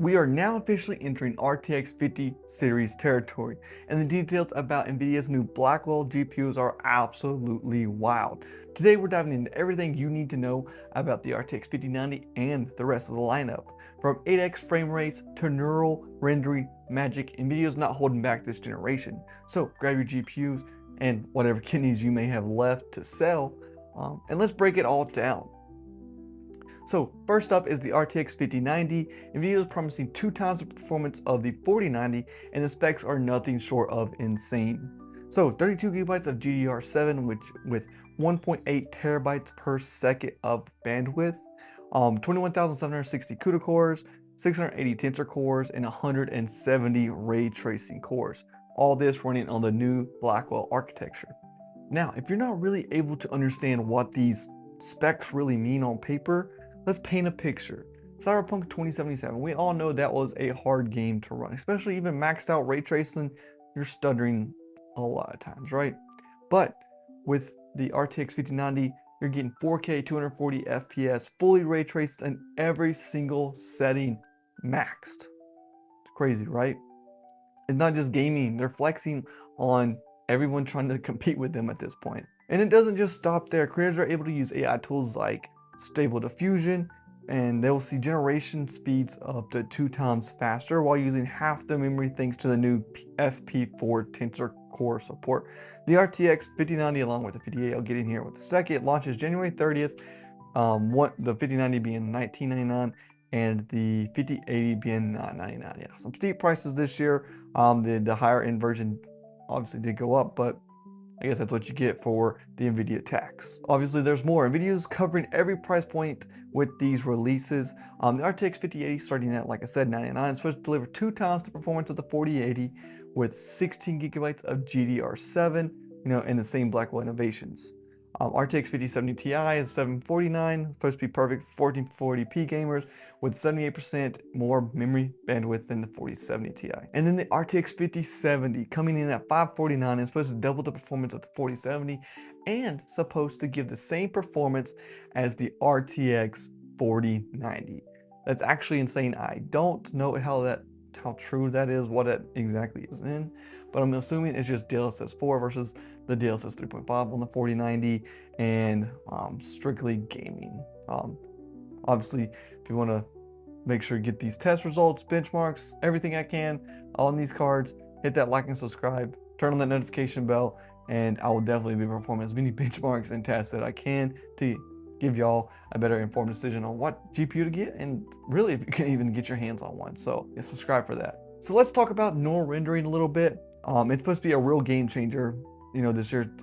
We are now officially entering RTX 50 series territory, and the details about NVIDIA's new Blackwell GPUs are absolutely wild. Today we're diving into everything you need to know about the RTX 5090 and the rest of the lineup. From 8x frame rates to neural rendering magic, NVIDIA's not holding back this generation. So grab your GPUs and whatever kidneys you may have left to sell, and let's break it all down. So first up is the RTX 5090. NVIDIA is promising 2 times the performance of the 4090, and the specs are nothing short of insane. So 32 gigabytes of GDDR7, which with 1.8 terabytes per second of bandwidth, 21,760 CUDA cores, 680 tensor cores, and 170 ray tracing cores. All this running on the new Blackwell architecture. Now, if you're not really able to understand what these specs really mean on paper, let's paint a picture. Cyberpunk 2077, we all know that was a hard game to run, especially even maxed out ray tracing, you're stuttering a lot of times, right? But with the RTX 5090, you're getting 4K 240 FPS, fully ray traced in every single setting maxed. It's crazy, right? It's not just gaming, they're flexing on everyone trying to compete with them at this point. And it doesn't just stop there. Creators are able to use AI tools like Stable Diffusion, and they will see generation speeds up to 2 times faster while using half the memory thanks to the new FP4 tensor core support. The RTX 5090 along with the 5080, I'll get in here with a second, launches January 30th, the 5090 being $1999 and the 5080 being $999. Yeah, some steep prices this year. The higher end version obviously did go up, but I guess that's what you get for the NVIDIA tax. Obviously, there's more. NVIDIA is covering every price point with these releases. The RTX 5080 starting at, like I said, $99. It's supposed to deliver 2 times the performance of the 4080 with 16 gigabytes of GDDR7, and the same Blackwell innovations. RTX 5070 Ti is $749, supposed to be perfect for 1440p gamers with 78% more memory bandwidth than the 4070 Ti. And then the RTX 5070 coming in at $549 is supposed to double the performance of the 4070 and supposed to give the same performance as the RTX 4090. That's actually insane. I don't know how true that is, what it exactly is in, but I'm assuming it's just DLSS 4 versus the DLSS 3.5 on the 4090 and strictly gaming. Obviously, if you want to make sure you get these test results, benchmarks, everything I can on these cards, hit that like and subscribe, turn on that notification bell, and I will definitely be performing as many benchmarks and tests that I can to give y'all a better informed decision on what GPU to get, and really if you can even get your hands on one. So yeah, subscribe for that. So let's talk about neural rendering a little bit. It's supposed to be a real game changer, this year,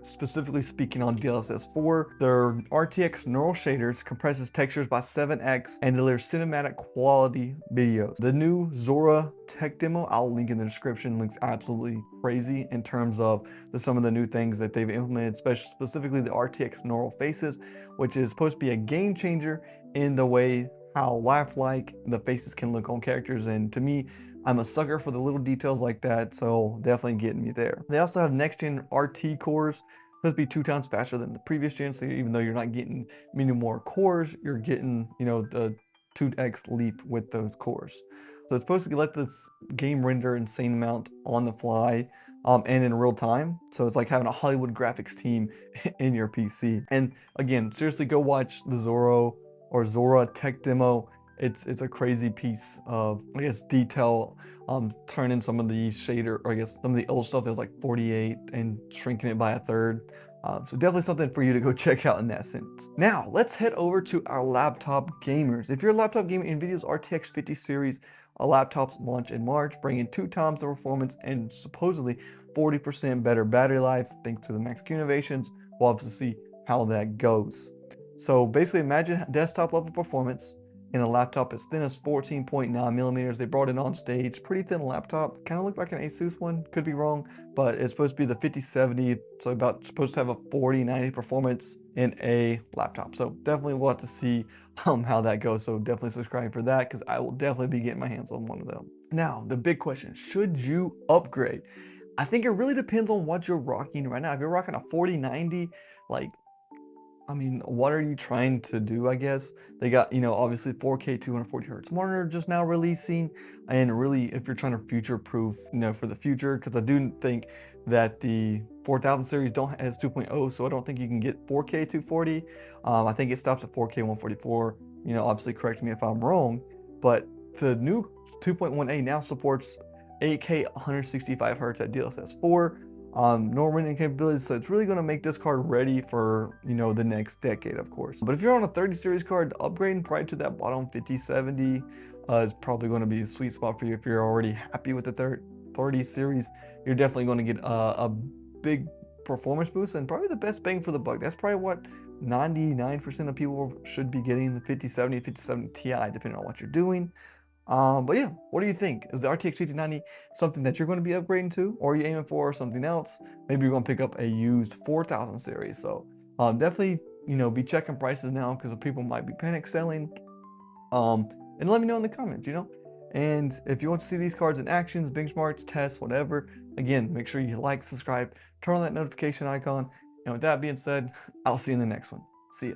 specifically speaking on DLSS 4. Their RTX neural shaders compresses textures by 7x and delivers cinematic quality videos. The new Zorah tech demo, I'll link in the description, looks absolutely crazy in terms of some of the new things that they've implemented, specifically the RTX neural faces, which is supposed to be a game changer in the way how lifelike the faces can look on characters. And to me, I'm a sucker for the little details like that, so definitely getting me there. They also have next gen RT cores, supposed to be 2 times faster than the previous gen, so even though you're not getting many more cores, you're getting, the 2x leap with those cores. So it's supposed to let this game render insane amount on the fly, and in real time. So it's like having a Hollywood graphics team in your PC. And again, seriously, go watch the Zorah tech demo. It's a crazy piece of, I guess, detail, turning some of the shader, or I guess some of the old stuff that was like 48 and shrinking it by a third. So definitely something for you to go check out in that sense. Now, let's head over to our laptop gamers. If you're a laptop gamer, NVIDIA's RTX 50 series laptops launch in March, bringing 2 times the performance and supposedly 40% better battery life thanks to the Max Q innovations. We'll have to see how that goes. So basically, imagine desktop level performance in a laptop as thin as 14.9 millimeters. They brought it on stage, pretty thin laptop, kind of looked like an Asus one, could be wrong, but it's supposed to be the 5070, so supposed to have a 4090 performance in a laptop. So definitely we'll have to see how that goes. So definitely subscribe for that, because I will definitely be getting my hands on one of them. Now, the big question, should you upgrade? I think it really depends on what you're rocking right now. If you're rocking a 4090, like, I mean, what are you trying to do, I guess? They got, obviously 4K 240 hertz monitor just now releasing. And really, if you're trying to future proof, for the future, because I do think that the 4000 series don't has 2.0, so I don't think you can get 4K 240. I think it stops at 4K 144. Obviously correct me if I'm wrong, but the new 2.1A now supports 8K 165 hertz at DLSS 4, no rendering capabilities, so it's really going to make this card ready for the next decade, of course. But if you're on a 30 series card, upgrading probably to that bottom 5070 is probably going to be a sweet spot for you. If you're already happy with the 30 series, you're definitely going to get a big performance boost and probably the best bang for the buck. That's probably what 99% of people should be getting, the 5070, 5070 Ti, depending on what you're doing. But yeah, what do you think? Is the RTX 5090 something that you're going to be upgrading to, or are you aiming for something else? Maybe you're going to pick up a used 4000 series. So definitely, be checking prices now because people might be panic selling. And let me know in the comments. And if you want to see these cards in actions, benchmarks, tests, whatever, again, make sure you like, subscribe, turn on that notification icon. And with that being said, I'll see you in the next one. See ya.